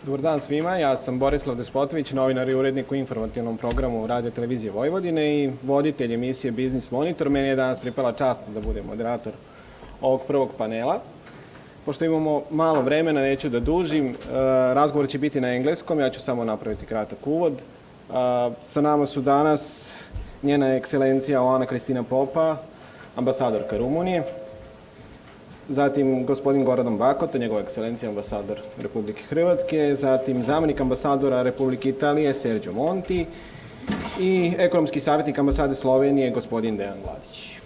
Dobar dan svima, ja sam Borislav Despotović, novinar i urednik u informativnom programu Radio televizije Vojvodine i voditelj emisije Biznis Monitor. Meni je danas pripala čast da budem moderator ovog prvog panela. Pošto imamo malo vremena, neću da dužim, razgovor će biti na engleskom, ja ću samo napraviti kratak uvod. Sa nama su danas njena ekscelencija Oana Kristina Popa, ambasadorka Rumunije, zatim gospodin Goradan Bakota, njegova ekscelencija ambasador Republike Hrvatske, zatim zamenik ambasadora Republike Italije Sergio Monti i ekonomski savjetnik ambasade Slovenije gospodin Dejan Gladić.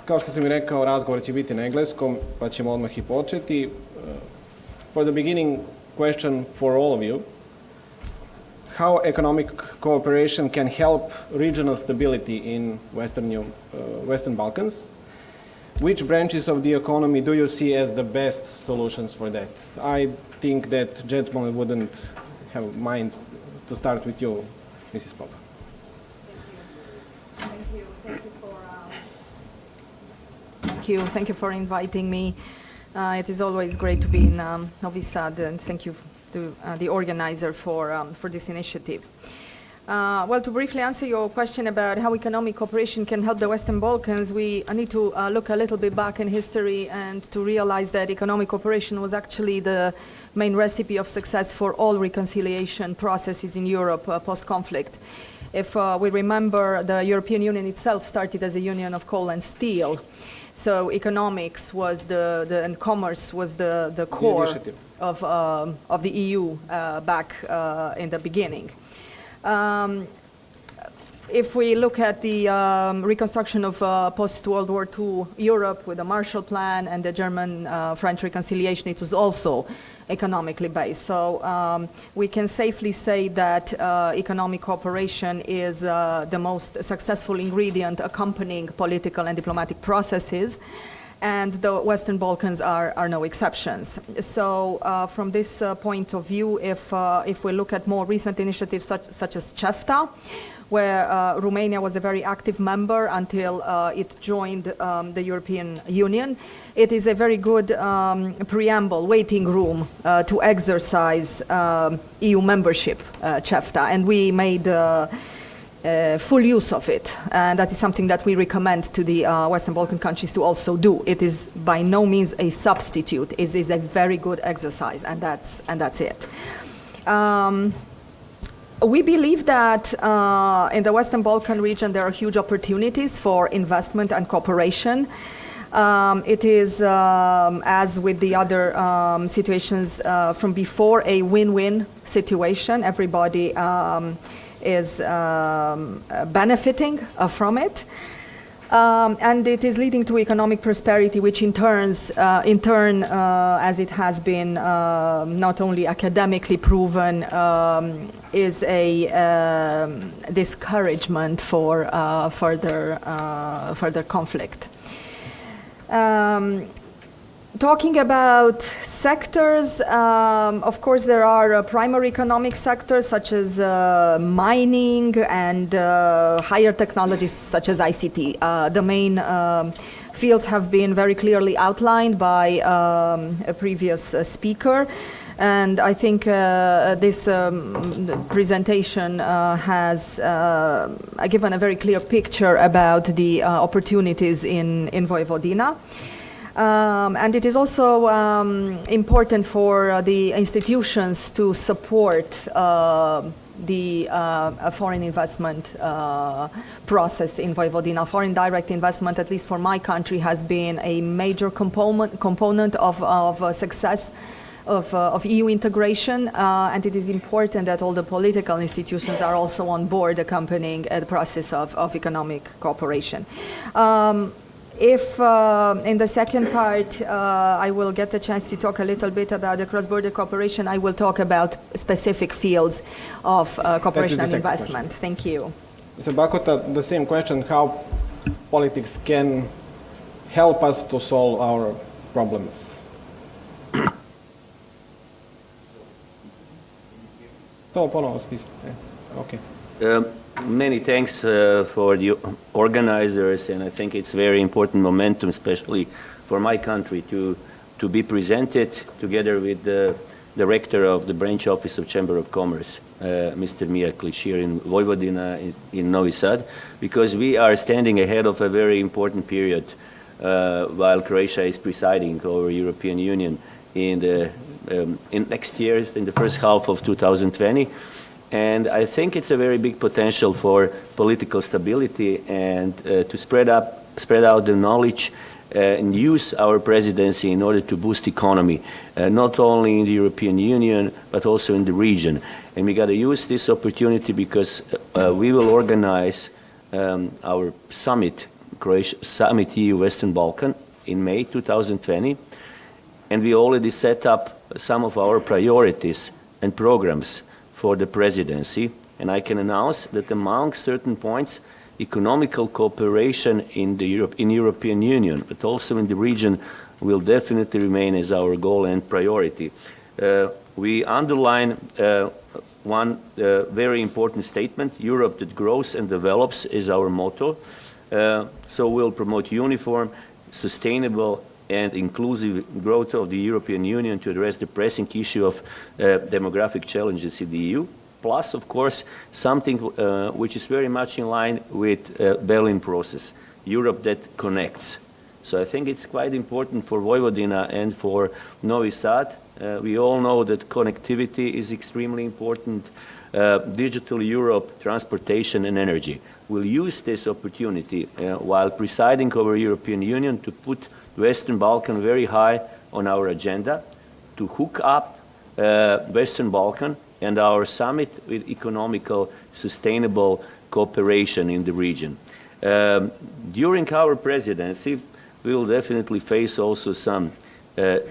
Kao što sam i rekao, razgovor će biti na engleskom, pa ćemo odmah i početi. For the beginning, question for all of you. How economic cooperation can help regional stability in Western Balkans? Which branches of the economy do you see as the best solutions for that? I think that gentlemen wouldn't have mind to start with you, Mrs. Popa. Thank you for inviting me. It is always great to be in Novi Sad, and thank you to the organizer for this initiative. Well, to briefly answer your question about how economic cooperation can help the Western Balkans, we need to look a little bit back in history and to realize that economic cooperation was actually the main recipe of success for all reconciliation processes in Europe post-conflict. If we remember, the European Union itself started as a union of coal and steel. So economics was and commerce was the core of the EU back in the beginning. If we look at the reconstruction of post-World War II Europe with the Marshall Plan and the German-French reconciliation, it was also economically based. So we can safely say that economic cooperation is the most successful ingredient accompanying political and diplomatic processes, and the Western Balkans are no exceptions. So from this point of view, if we look at more recent initiatives such as CEFTA, where Romania was a very active member until it joined the European Union, it is a very good preamble, waiting room to exercise EU membership, CEFTA, and we made full use of it, and that is something that we recommend to the Western Balkan countries to also do. It is by no means a substitute. It is a very good exercise, and that's it. We believe that in the Western Balkan region there are huge opportunities for investment and cooperation. It is, as with the other situations from before, a win-win situation. Everybody is benefiting from it. And it is leading to economic prosperity, which in turn, as it has been not only academically proven, is a discouragement for further conflict. Talking about sectors, of course there are primary economic sectors such as mining and higher technologies such as ICT. The main fields have been very clearly outlined by a previous speaker, and I think this presentation has given a very clear picture about the opportunities in Vojvodina. And it is also important for the institutions to support the foreign investment process in Vojvodina. Foreign direct investment, at least for my country, has been a major component of success of EU integration, and it is important that all the political institutions are also on board accompanying the process of economic cooperation. If in the second part I will get a chance to talk a little bit about the cross-border cooperation, I will talk about specific fields of cooperation and investment. Question. Thank you. Mr. Bakota, the same question, how politics can help us to solve our problems? Samo ponovo stisnite. Okay. Many thanks for the organizers, and I think it's very important momentum, especially for my country, to to be presented together with the director of the branch office of Chamber of Commerce, Mr. Mijeklic, here in Vojvodina, in Novi Sad, because we are standing ahead of a very important period while Croatia is presiding over European Union in next year, in the first half of 2020. And I think it's a very big potential for political stability and to spread out the knowledge and use our presidency in order to boost economy, not only in the European Union, but also in the region. And we got to use this opportunity because we will organize our summit, Croatia Summit EU Western Balkan, in May 2020. And we already set up some of our priorities and programs for the presidency. And I can announce that among certain points, economical cooperation in the European Union, but also in the region, will definitely remain as our goal and priority. We underline one very important statement: Europe that grows and develops is our motto. So we'll promote uniform, sustainable, and inclusive growth of the European Union to address the pressing issue of demographic challenges in the EU. Plus, of course, something which is very much in line with Berlin process, Europe that connects. So I think it's quite important for Vojvodina and for Novi Sad. We all know that connectivity is extremely important. Digital Europe, transportation and energy. We'll use this opportunity while presiding over European Union to put Western Balkan very high on our agenda, to hook up Western Balkan and our summit with economical, sustainable cooperation in the region. During our presidency, we will definitely face also some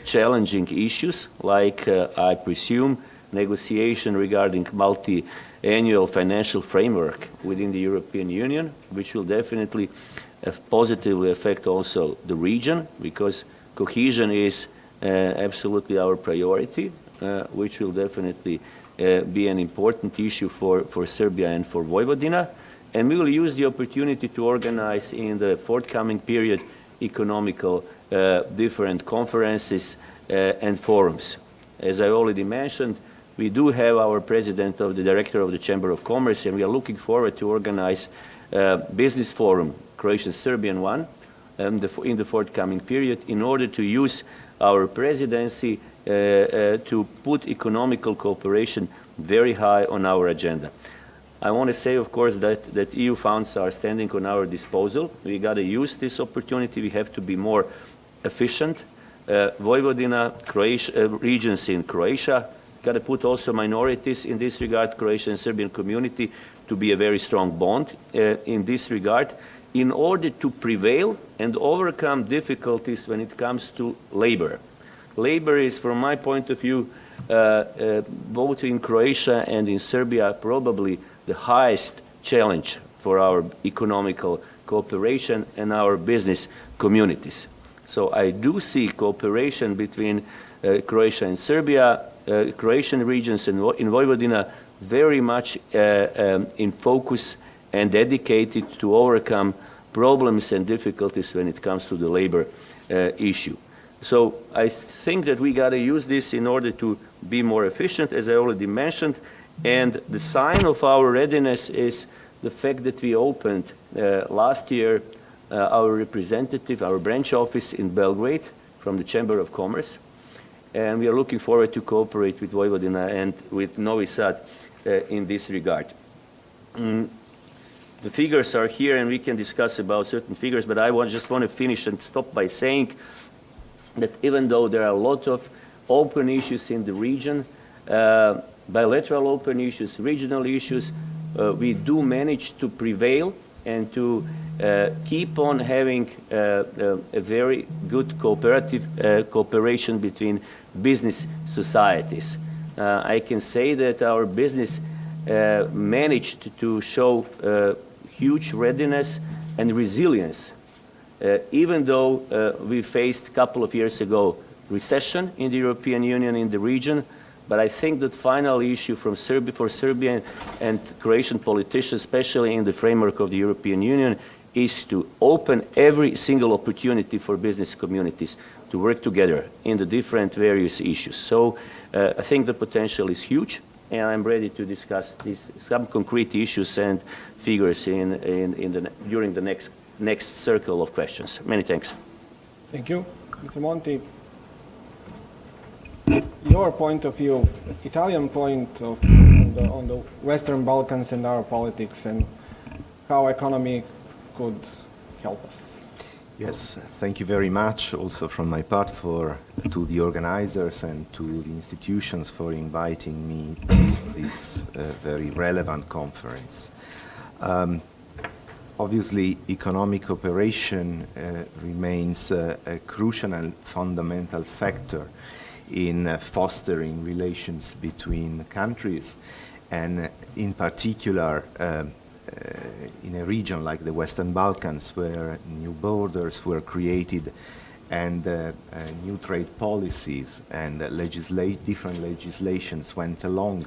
challenging issues, like, I presume, negotiation regarding multi-annual financial framework within the European Union, which will definitely positively affect also the region, because cohesion is absolutely our priority, which will definitely be an important issue for Serbia and for Vojvodina. And we will use the opportunity to organize in the forthcoming period economical different conferences and forums. As I already mentioned, we do have our president of the director of the Chamber of Commerce, and we are looking forward to organize business forum, Croatian-Serbian one, in the forthcoming period, in order to use our presidency to put economical cooperation very high on our agenda. I want to say, of course, that EU funds are standing on our disposal. We got to use this opportunity. We have to be more efficient. Vojvodina, Croatia, regions in Croatia, got to put also minorities in this regard, Croatian and Serbian community, to be a very strong bond in this regard, in order to prevail and overcome difficulties when it comes to labor. Labor is, from my point of view, both in Croatia and in Serbia, probably the highest challenge for our economical cooperation and our business communities. So I do see cooperation between Croatia and Serbia, Croatian regions in Vojvodina, very much in focus and dedicated to overcome problems and difficulties when it comes to the labor issue. So I think that we got to use this in order to be more efficient, as I already mentioned. And the sign of our readiness is the fact that we opened last year our representative, our branch office in Belgrade from the Chamber of Commerce. And we are looking forward to cooperate with Vojvodina and with Novi Sad in this regard. The figures are here, and we can discuss about certain figures, but I just want to finish and stop by saying that even though there are a lot of open issues in the region, bilateral open issues, regional issues, we do manage to prevail and to keep on having a very good cooperation between business societies. I can say that our business managed to show huge readiness and resilience, even though we faced a couple of years ago recession in the European Union, in the region. But I think that final issue for Serbian and Croatian politicians, especially in the framework of the European Union, is to open every single opportunity for business communities to work together in the different various issues. So I think the potential is huge, and I'm ready to discuss some concrete issues and figures during the next circle of questions. Many thanks. Thank you. Mr. Monti, your point of view, Italian point on the Western Balkans and our politics, and how economy could help us. Yes, thank you very much also from my part to the organizers and to the institutions for inviting me to this very relevant conference. Obviously, economic cooperation remains a crucial and fundamental factor in fostering relations between countries, and in particular in a region like the Western Balkans, where new borders were created and new trade policies and different legislations went along.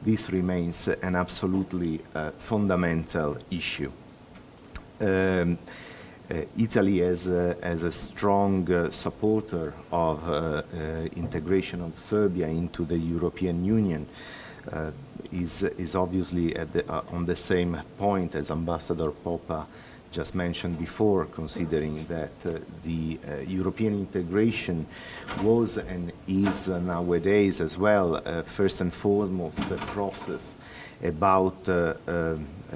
This remains an absolutely fundamental issue. Italy, as a strong supporter of integration of Serbia into the European Union, is obviously on the same point as Ambassador Popa just mentioned before, considering that the European integration was and is nowadays as well, first and foremost, a process about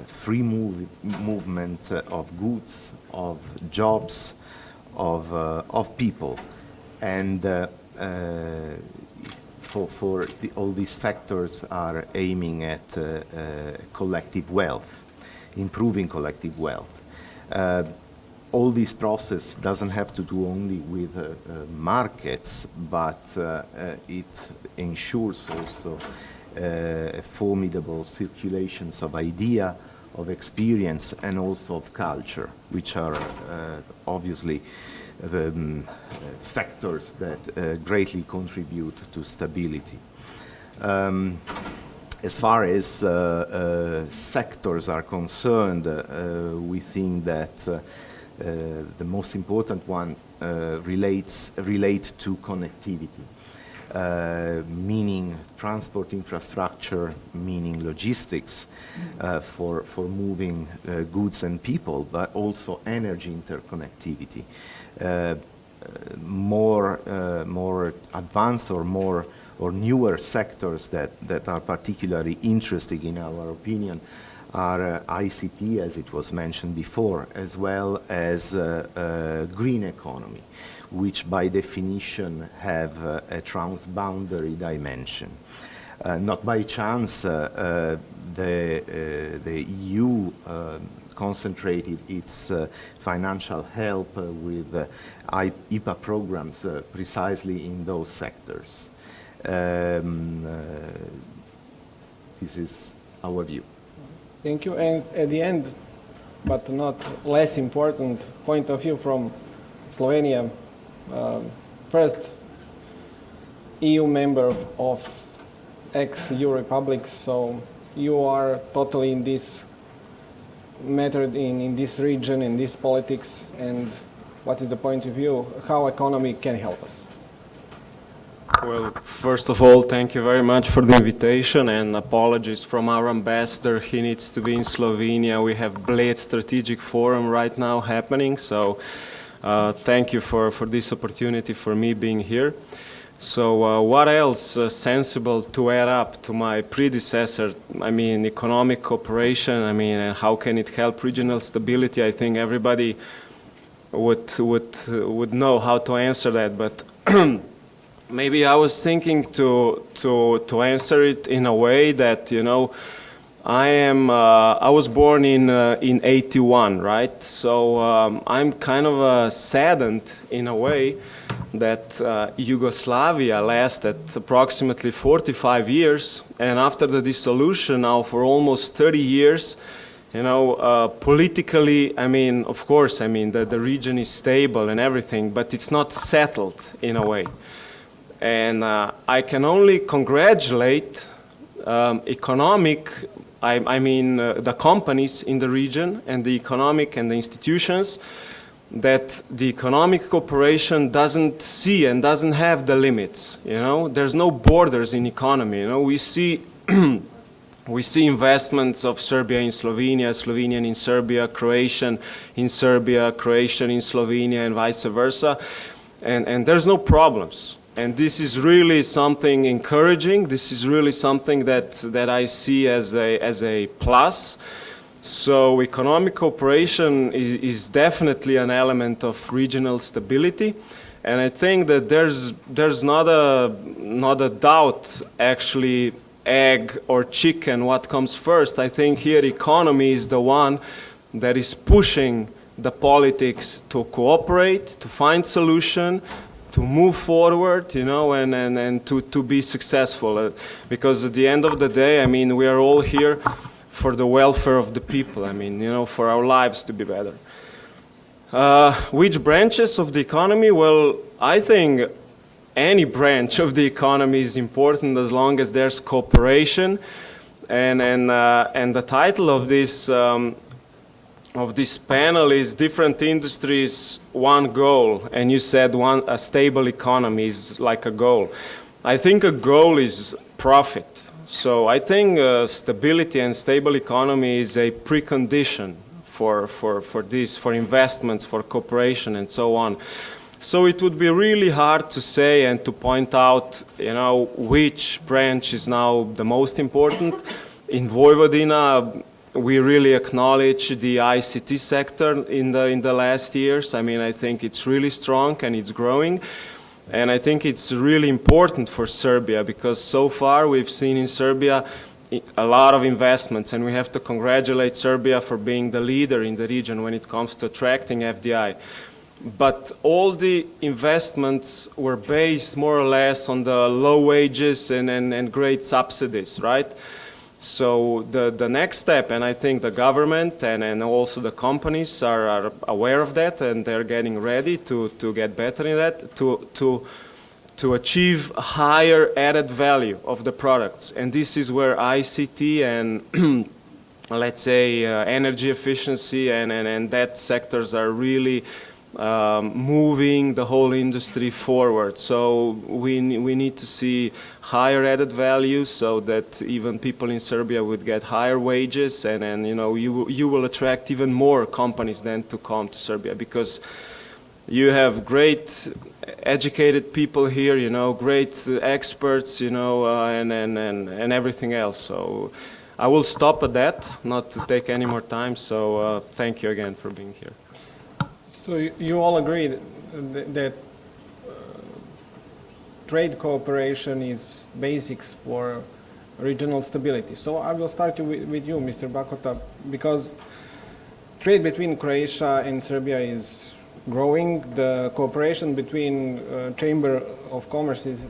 free movement of goods, of jobs, of people, and all these factors are aiming at collective wealth, improving collective wealth. All this process doesn't have to do only with markets, but it ensures also formidable circulations of idea, of experience, and also of culture, which are obviously factors that greatly contribute to stability. As far as sectors are concerned, we think that the most important one relate to connectivity, meaning transport infrastructure, meaning logistics for moving goods and people, but also energy interconnectivity. More advanced or newer sectors that are particularly interesting in our opinion are ICT, as it was mentioned before, as well as green economy, which by definition have a transboundary dimension. Not by chance the EU concentrated its financial help with IPA programs precisely in those sectors. This is our view. Thank you. And at the end, but not less important, point of view from Slovenia, first EU member of ex-EU republics, so you are totally in this matter, in this region, in this politics, and what is the point of view, how economy can help us? Well, first of all, thank you very much for the invitation, and apologies from our ambassador. He needs to be in Slovenia. We have Bled Strategic Forum right now happening, so thank you for this opportunity for me being here. So what else sensible to add up to my predecessor? I mean, economic cooperation, I mean, and how can it help regional stability? I think everybody would know how to answer that, but maybe I was thinking to answer it in a way that, you know, I was born in 81, right? So I'm kind of saddened in a way that Yugoslavia lasted approximately 45 years, and after the dissolution now for almost 30 years, you know, politically, I mean, of course, I mean, the region is stable and everything, but it's not settled in a way. And I can only congratulate economic I mean the companies in the region and the economic and the institutions, that the economic cooperation doesn't see and doesn't have the limits. You know, there's no borders in economy. You know, we see we see investments of Serbia in Slovenia, Slovenian in Serbia, Croatian in Serbia, Croatian in Slovenia, and vice versa, and there's no problems. And this is really something encouraging. This is really something that I see as a plus. So economic cooperation is definitely an element of regional stability, and I think that there's not a doubt actually, egg or chicken, what comes first. I think here economy is the one that is pushing the politics to cooperate, to find solution, to move forward, you know, and to be successful. Because at the end of the day, I mean, we are all here for the welfare of the people. I mean, you know, for our lives to be better. Which branches of the economy? Well, I think any branch of the economy is important as long as there's cooperation. And the title of this panel is Different Industries, One Goal. And you said a stable economy is like a goal. I think a goal is profit. So I think stability and stable economy is a precondition for this, for investments, for cooperation, and so on. So it would be really hard to say and to point out, you know, which branch is now the most important. In Vojvodina, we really acknowledge the ICT sector in the last years. I mean, I think it's really strong and it's growing. And I think it's really important for Serbia because so far we've seen in Serbia a lot of investments, and we have to congratulate Serbia for being the leader in the region when it comes to attracting FDI. But all the investments were based more or less on the low wages and great subsidies, right? So the next step, and I think the government and also the companies are aware of that, and they're getting ready to get better in that, to achieve a higher added value of the products. And this is where ICT and let's say energy efficiency and that sectors are really moving the whole industry forward. So we need to see higher added value so that even people in Serbia would get higher wages, and you know, you will attract even more companies then to come to Serbia, because you have great educated people here, you know, great experts, you know, and everything else. So I will stop at that, not to take any more time. So thank you again for being here. So you all agree that trade cooperation is basics for regional stability. So I will start with you, Mr. Bakota, because trade between Croatia and Serbia is growing. The cooperation between Chamber of Commerce is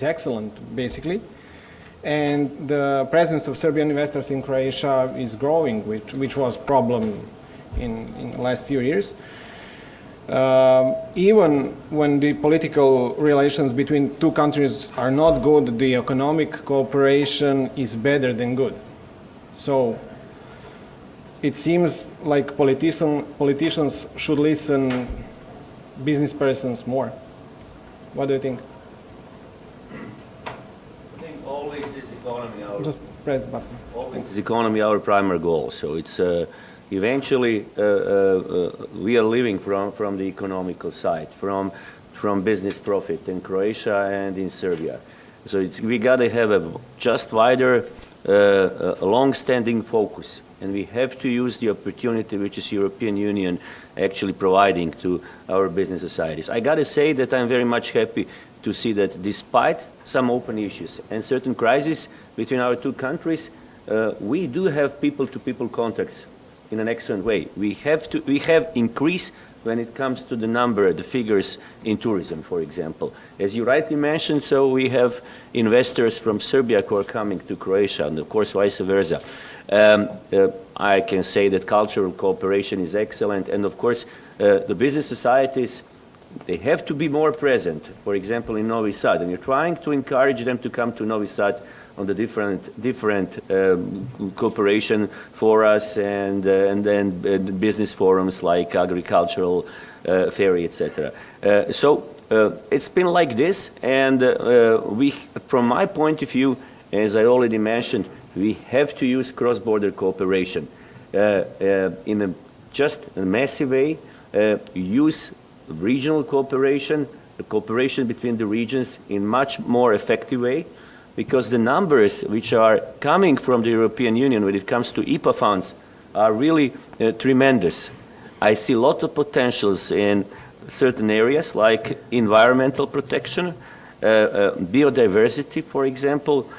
excellent, basically. And the presence of Serbian investors in Croatia is growing, which was a problem in the last few years. Even when the political relations between two countries are not good, the economic cooperation is better than good. So it seems like politicians should listen business persons more. What do you think? I think always is economy our... Just press the button. Always is economy our primary goal. So it's eventually we are living from the economical side, from business profit in Croatia and in Serbia. So we got to have a just wider, long-standing focus, and we have to use the opportunity which is European Union actually providing to our business societies. I got to say that I'm very much happy to see that despite some open issues and certain crises between our two countries, we do have people-to-people contacts in an excellent way. We have increased when it comes to the number, the figures in tourism, for example. As you rightly mentioned, so we have investors from Serbia who are coming to Croatia, and of course vice versa. I can say that cultural cooperation is excellent, and of course the business societies, they have to be more present, for example, in Novi Sad, and you're trying to encourage them to come to Novi Sad on the different cooperation forums and then business forums like agricultural ferry, etc. So it's been like this, and we, from my point of view, as I already mentioned, we have to use cross-border cooperation in a massive way, use regional cooperation, the cooperation between the regions in much more effective way, because the numbers which are coming from the European Union when it comes to IPA funds are really tremendous. I see a lot of potentials in certain areas like environmental protection, biodiversity, for example,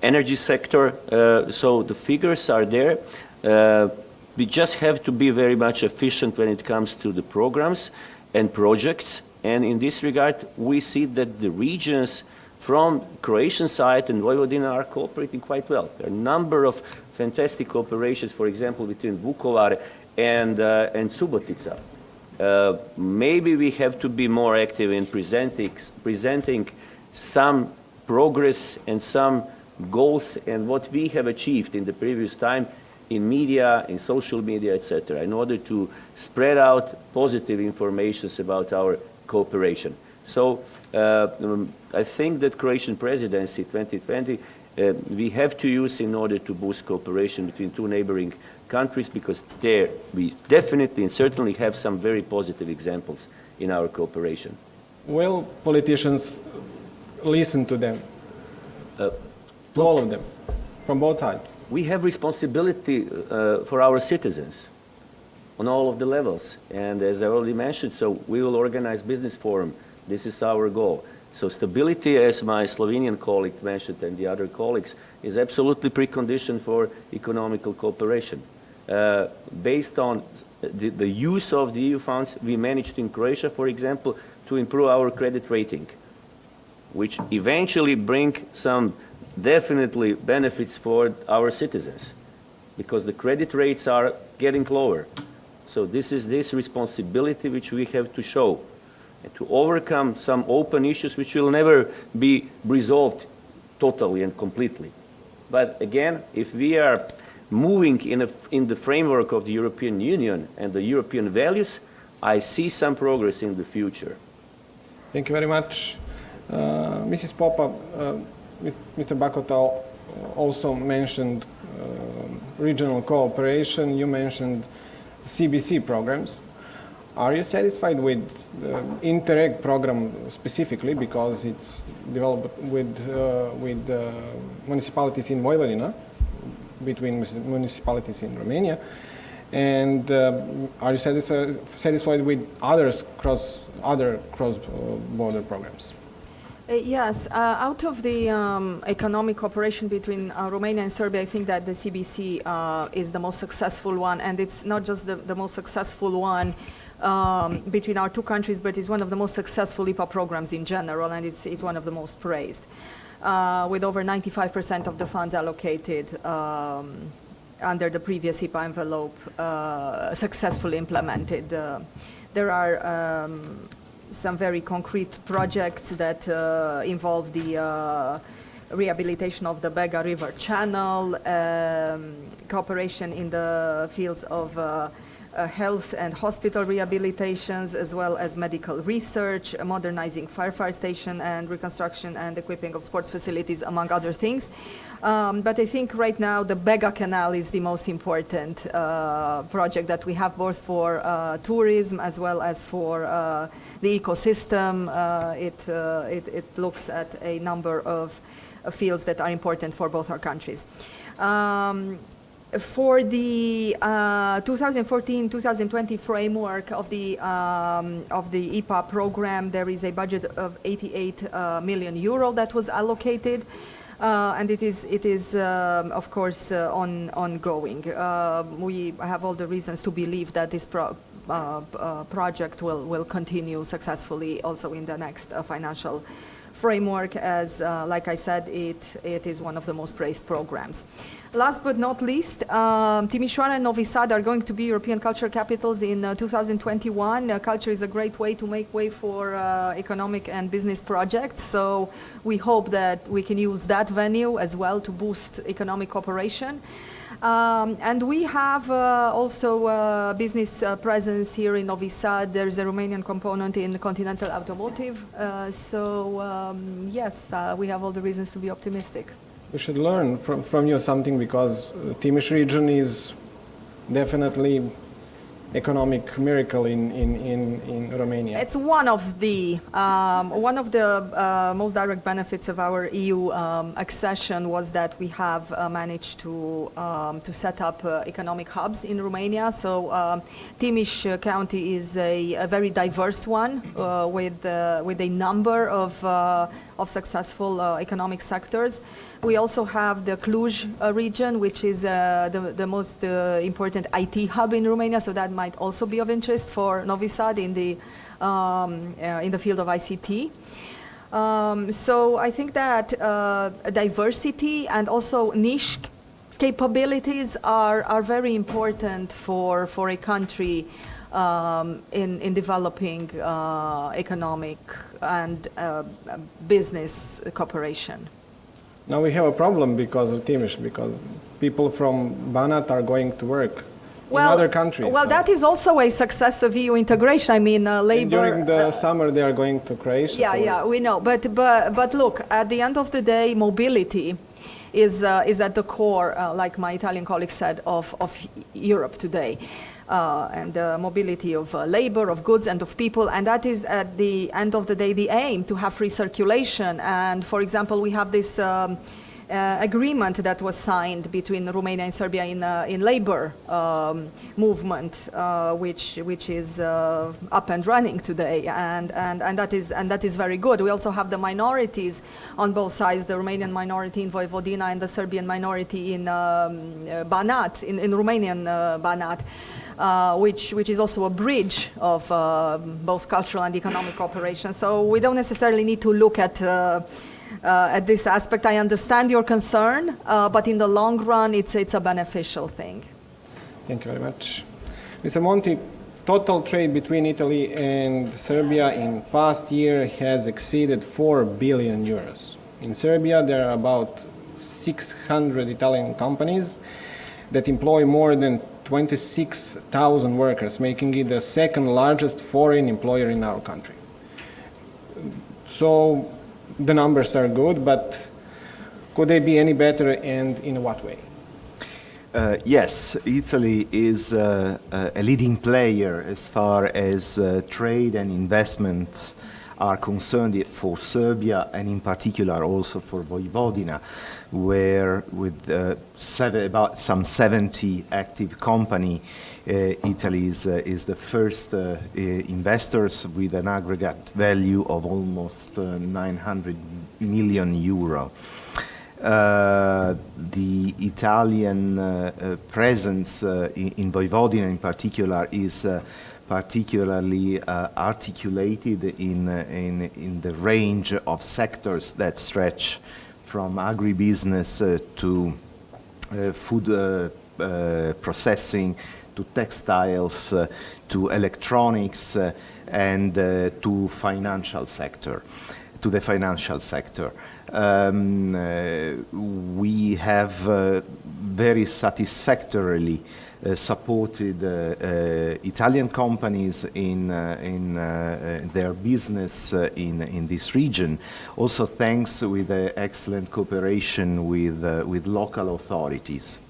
energy sector, so the figures are there. We just have to be very much efficient when it comes to the programs and projects, and in this regard we see that the regions from Croatian side and Vojvodina are cooperating quite well. There are a number of fantastic cooperations, for example, between Vukovar and Subotica. Maybe we have to be more active in presenting some progress and some goals and what we have achieved in the previous time in media, in social media, etc., in order to spread out positive information about our cooperation. So I think that Croatian presidency 2020 we have to use in order to boost cooperation between two neighboring countries, because there we definitely and certainly have some very positive examples in our cooperation. Will politicians listen to them? To all of them, from both sides? We have responsibility for our citizens on all of the levels. And as I already mentioned, so we will organize business forum. This is our goal. So stability, as my Slovenian colleague mentioned and the other colleagues, is absolutely precondition for economical cooperation. Based on the use of the EU funds, we managed in Croatia, for example, to improve our credit rating, which eventually bring some definitely benefits for our citizens, because the credit rates are getting lower. So this is this responsibility which we have to show, and to overcome some open issues which will never be resolved totally and completely. But again, if we are moving in the framework of the European Union and the European values, I see some progress in the future. Thank you very much. Mrs. Popa, Mr. Bakota also mentioned regional cooperation. You mentioned CBC programs. Are you satisfied with the Interreg program specifically, because it's developed with municipalities in Vojvodina, between municipalities in Romania? And are you satisfied with other cross-border programs? Yes, out of the economic cooperation between Romania and Serbia, I think that the CBC is the most successful one, and it's not just the most successful one between our two countries, but it's one of the most successful IPA programs in general, and it's one of the most praised, with over 95% of the funds allocated under the previous IPA envelope successfully implemented. There are some very concrete projects that involve the rehabilitation of the Bega River Channel, cooperation in the fields of health and hospital rehabilitations, as well as medical research, modernizing fire station and reconstruction and equipping of sports facilities, among other things. But I think right now the Bega Canal is the most important project that we have, both for tourism as well as for the ecosystem. It looks at a number of fields that are important for both our countries. For the 2014-2020 framework of the IPA program, there is a budget of 88 million euro that was allocated, and it is of course ongoing. We have all the reasons to believe that this project will continue successfully also in the next financial framework, as like I said, it is one of the most praised programs. Last but not least, Timișoara and Novi Sad are going to be European culture capitals in 2021. Culture is a great way to make way for economic and business projects, so we hope that we can use that venue as well to boost economic cooperation. And we have also business presence here in Novi Sad. There's a Romanian component in Continental Automotive. Yes, we have all the reasons to be optimistic. We should learn from you something, because Timiș region is definitely economic miracle in Romania. It's one of the most direct benefits of our EU accession was that we have managed to set up economic hubs in Romania. So Timiș County is a very diverse one with a number of successful economic sectors. We also have the Cluj region, which is the most important IT hub in Romania, so that might also be of interest for Novi Sad in the field of ICT. So I think that diversity and also niche capabilities are very important for a country in developing economic and business cooperation. Now we have a problem because of Timiș, because people from Banat are going to work in other countries. Well, so. that is also a success of EU integration. I mean, labor. And during the summer, they are going to Croatia. Yeah, we know. But look, at the end of the day, mobility is at the core, like my Italian colleague said, of Europe today. And the mobility of labor, of goods, and of people, and that is at the end of the day the aim, to have free circulation. And for example, we have this agreement that was signed between Romania and Serbia in labor movement, which is up and running today, and that is very good. We also have the minorities on both sides: the Romanian minority in Vojvodina and the Serbian minority in Banat, in Romanian Banat. Which is also a bridge of both cultural and economic cooperation. So we don't necessarily need to look at this aspect. I understand your concern, but in the long run, it's a beneficial thing. Thank you very much. Mr. Monti, total trade between Italy and Serbia in past year has exceeded 4 billion euros. In Serbia, there are about 600 Italian companies that employ more than 26,000 workers, making it the second largest foreign employer in our country. So the numbers are good, but could they be any better, and in what way? Yes, Italy is a leading player as far as trade and investments are concerned for Serbia, and in particular also for Vojvodina, where with about some 70 active company, Italy is the first investors with an aggregate value of almost 900 million euro. The Italian presence in Vojvodina in particular is particularly articulated in the range of sectors that stretch from agribusiness to food processing, to textiles, to electronics, and to financial sector, to the financial sector. We have very satisfactorily supported Italian companies in their business in this region. Also, thanks with excellent cooperation with local authorities.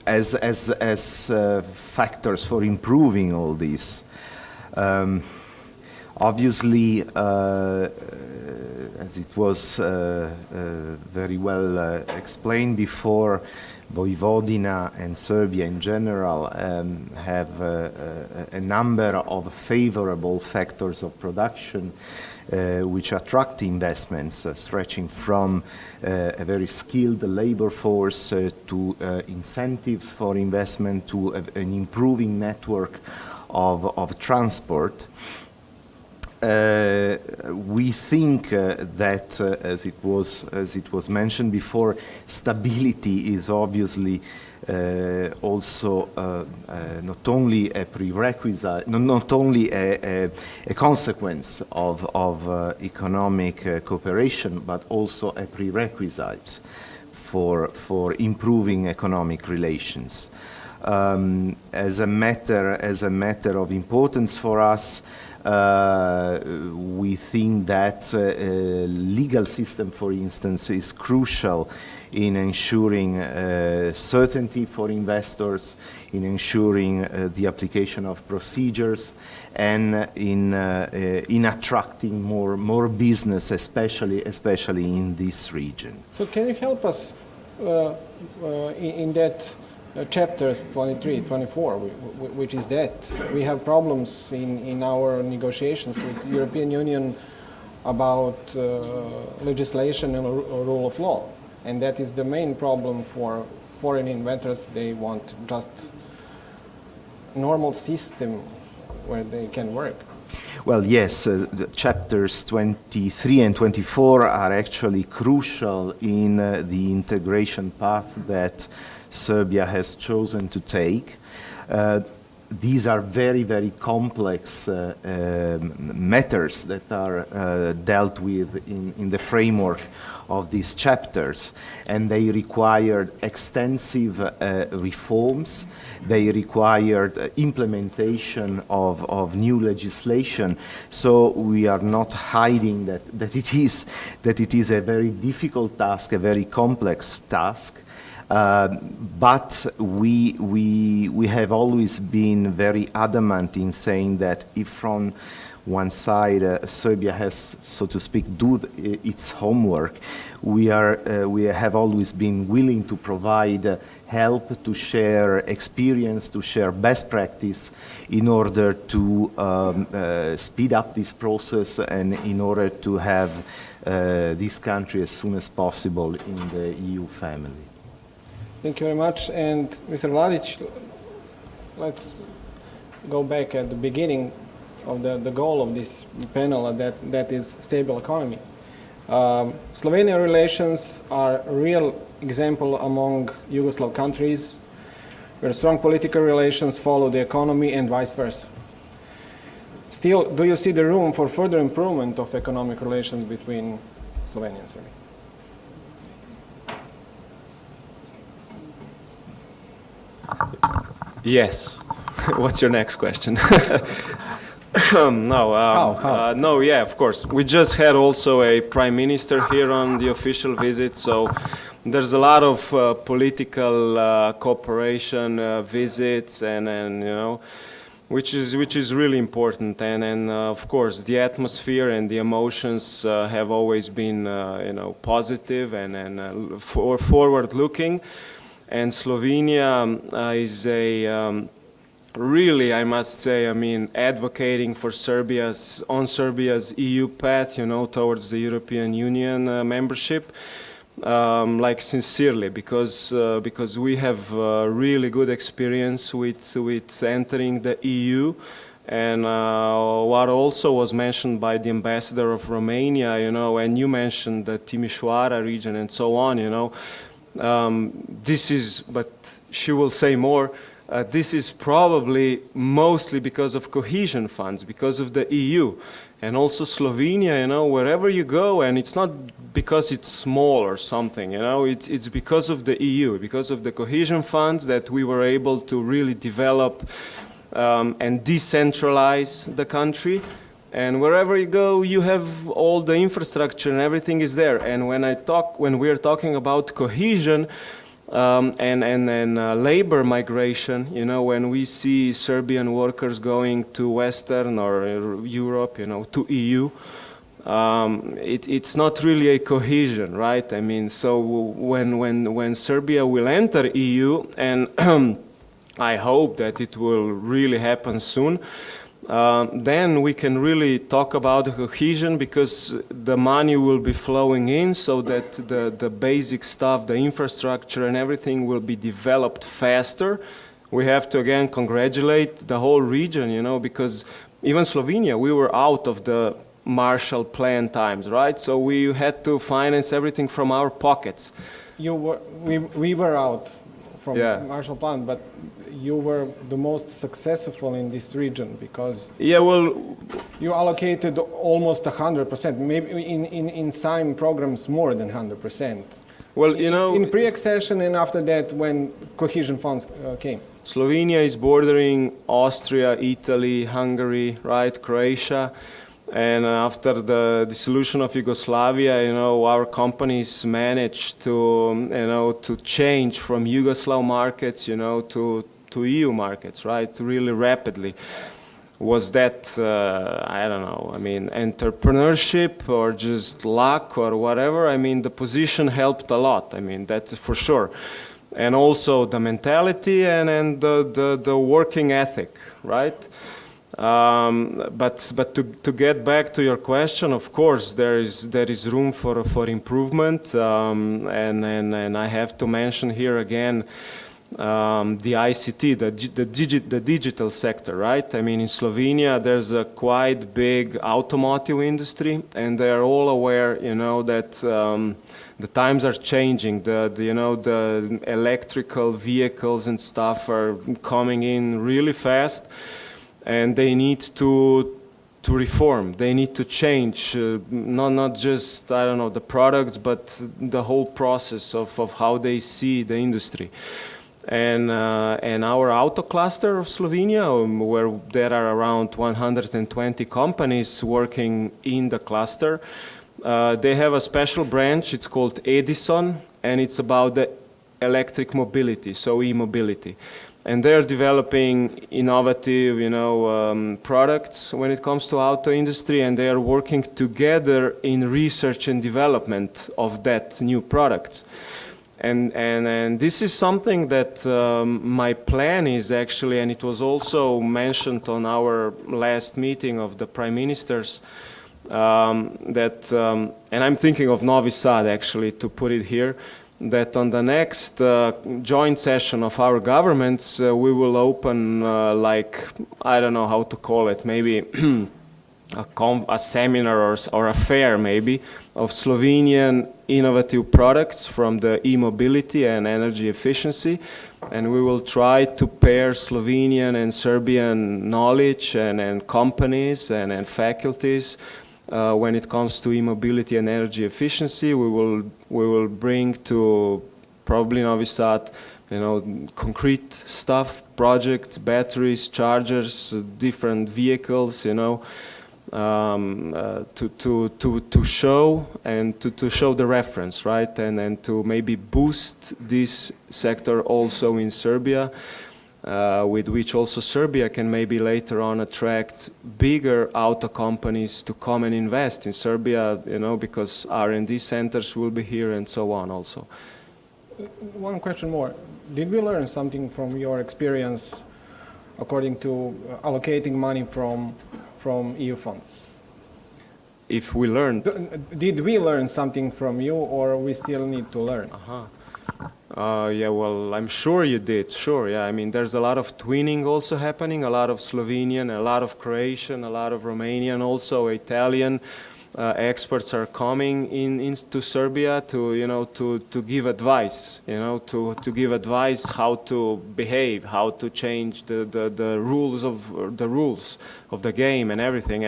As factors for improving all this, obviously, as it was very well explained before, Vojvodina and Serbia in general have a number of favorable factors of production which attract investments, stretching from a very skilled labor force to incentives for investment to an improving network of transport. We think that, as it was mentioned before, stability is obviously also not only a prerequisite, not only a consequence of economic cooperation, but also a prerequisite for improving economic relations. As a matter of importance for us, we think that legal system, for instance, is crucial in ensuring certainty for investors, in ensuring the application of procedures, and in attracting more business, especially in this region. So can you help us in that chapters 23, 24, which is that we have problems in our negotiations with the European Union about legislation and rule of law. And that is the main problem for foreign investors. They want just normal system where they can work. Well, yes, the chapters 23 and 24 are actually crucial in the integration path that Serbia has chosen to take. These are very, very complex matters that are dealt with in the framework of these chapters, and they required extensive reforms. They required implementation of new legislation. So we are not hiding that it is a very difficult task, a very complex task. But we have always been very adamant in saying that if from one side Serbia has, so to speak, do its homework, we have always been willing to provide help, to share experience, to share best practice in order to speed up this process and in order to have this country as soon as possible in the EU family. Thank you very much. And Mr. Vladic, let's go back at the beginning of the goal of this panel, that is stable economy. Slovenia relations are a real example among Yugoslav countries where strong political relations follow the economy and vice versa. Still, do you see the room for further improvement of economic relations between Slovenia and Serbia? Yes. What's your next question? No. How? No, yeah, of course. We just had also a prime minister here on the official visit, so there's a lot of political cooperation visits, and you know, which is really important. And of course, the atmosphere and the emotions have always been you know, positive and forward-looking. And Slovenia is a really, I must say, I mean, advocating for Serbia's EU path, you know, towards the European Union membership, like sincerely, because we have really good experience with entering the EU. And what also was mentioned by the ambassador of Romania, you know, and you mentioned the Timișoara region and so on, you know. This is, but she will say more, this is probably mostly because of cohesion funds, because of the EU. And also Slovenia, you know, wherever you go, and it's not because it's small or something, you know, it's because of the EU, because of the cohesion funds that we were able to really develop and decentralize the country. And wherever you go, you have all the infrastructure and everything is there. And when we are talking about cohesion and labor migration, you know, when we see Serbian workers going to Western or Europe, you know, to EU, it's not really a cohesion, right? I mean, so when Serbia will enter EU, and I hope that it will really happen soon, then we can really talk about cohesion, because the money will be flowing in so that the basic stuff, the infrastructure and everything will be developed faster. We have to again congratulate the whole region, you know, because even Slovenia, we were out of the Marshall Plan times, right? So we had to finance everything from our pockets. We were out from Yeah. Marshall Plan, but you were the most successful in this region because Yeah, well, you allocated almost 100%, maybe in some programs more than 100%. well, you know, In pre-accession and after that when cohesion funds came. Slovenia is bordering Austria, Italy, Hungary, right, Croatia. And after the dissolution of Yugoslavia, you know, our companies managed to, you know, to change from Yugoslav markets, you know, to EU markets, right, really rapidly. Was that, I don't know, I mean, entrepreneurship or just luck or whatever? I mean, the position helped a lot, I mean, that's for sure. And also the mentality and the working ethic, right? But to get back to your question, of course, there is room for improvement, and I have to mention here again the ICT, the digital sector, right? I mean, in Slovenia, there's a quite big automotive industry, and they are all aware, you know, that the times are changing. You know, the electrical vehicles and stuff are coming in really fast. And they need to reform. They need to change, not just, I don't know, the products, but the whole process of how they see the industry. And our auto cluster of Slovenia, where there are around 120 companies working in the cluster, they have a special branch. It's called Edison, and it's about the electric mobility, so e-mobility. And they're developing innovative, you know, products when it comes to auto industry, and they are working together in research and development of that new products. And this is something that my plan is actually, and it was also mentioned on our last meeting of the prime ministers, that, and I'm thinking of Novi Sad actually to put it here, that on the next joint session of our governments, we will open like, I don't know how to call it, maybe a seminar or a fair maybe of Slovenian innovative products from the e-mobility and energy efficiency. And we will try to pair Slovenian and Serbian knowledge and companies and faculties. When it comes to e-mobility and energy efficiency, we will bring to probably Novi Sad, you know, concrete stuff, projects, batteries, chargers, different vehicles, you know, to show and to show the reference, right, and to maybe boost this sector also in Serbia. With which also Serbia can maybe later on attract bigger auto companies to come and invest in Serbia, you know, because R&D centers will be here and so on also. One question more. Did we learn something from your experience according to allocating money from EU funds? If we learned... Did we learn something from you, or we still need to learn? Yeah, well, I'm sure you did, sure, yeah. I mean, there's a lot of twinning also happening, a lot of Slovenian, a lot of Croatian, a lot of Romanian, also Italian experts are coming into Serbia to, you know, to give advice, you know, to give advice how to behave, how to change the rules of the game and everything.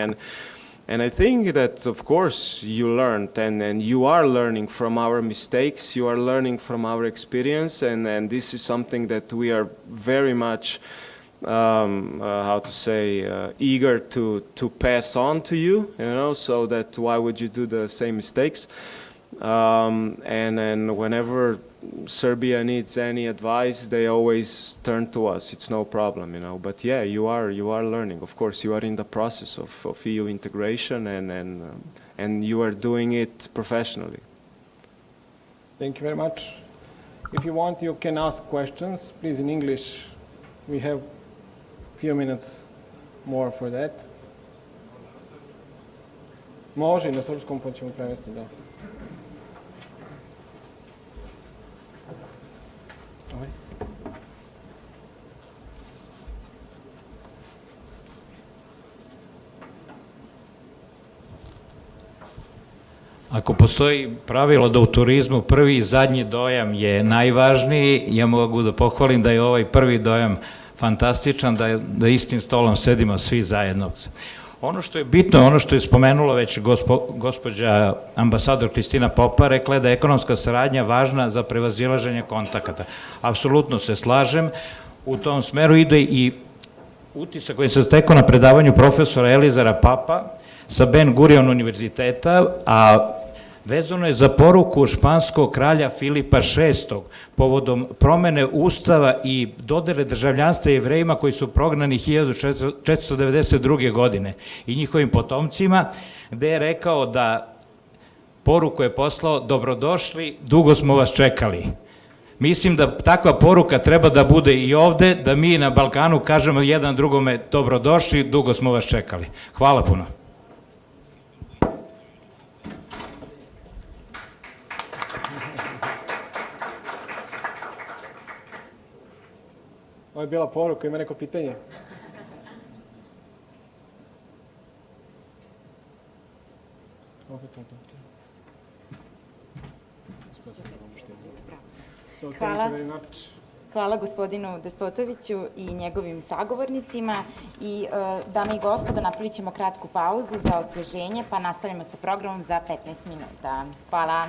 And I think that, of course, you learned, and you are learning from our mistakes, you are learning from our experience, and this is something that we are very much, how to say, eager to pass on to you, you know, so that why would you do the same mistakes? And whenever Serbia needs any advice, they always turn to us. It's no problem, you know. But yeah, you are learning. Of course, you are in the process of EU integration, and you are doing it professionally. Thank you very much. If you want, you can ask questions, please, in English. We have a few minutes more for that. Može i na srpskom, pa ćemo prevesti, da. Ako postoji pravilo da u turizmu prvi i zadnji dojam je najvažniji, ja mogu da pohvalim da je ovaj prvi dojam fantastičan, da istim stolom sedimo svi zajedno. Ono što je bitno, ono što je spomenula već gospođa ambasador Kristina Popa, rekla je da je ekonomska saradnja važna za prevazilaženje kontakata. Apsolutno se slažem, u tom smeru ide i utisak koji se stekao na predavanju profesora Elizara Papa sa Ben Gurion univerziteta, a vezano je za poruku španskog kralja Filipa VI povodom promene ustava i dodele državljanstva Jevrejima koji su prognani 1492. godine i njihovim potomcima, gde je rekao da poruku je poslao: dobrodošli, dugo smo vas čekali. Mislim da takva poruka treba da bude i ovde, da mi na Balkanu kažemo jedan drugome dobrodošli, dugo smo vas čekali. Hvala puno. Ovo je bila poruka, ima neko pitanje? Hvala gospodinu Despotoviću i njegovim sagovornicima i dame i gospodo, napravit ćemo kratku pauzu za osveženje pa nastavljamo sa programom za 15 minuta. Hvala.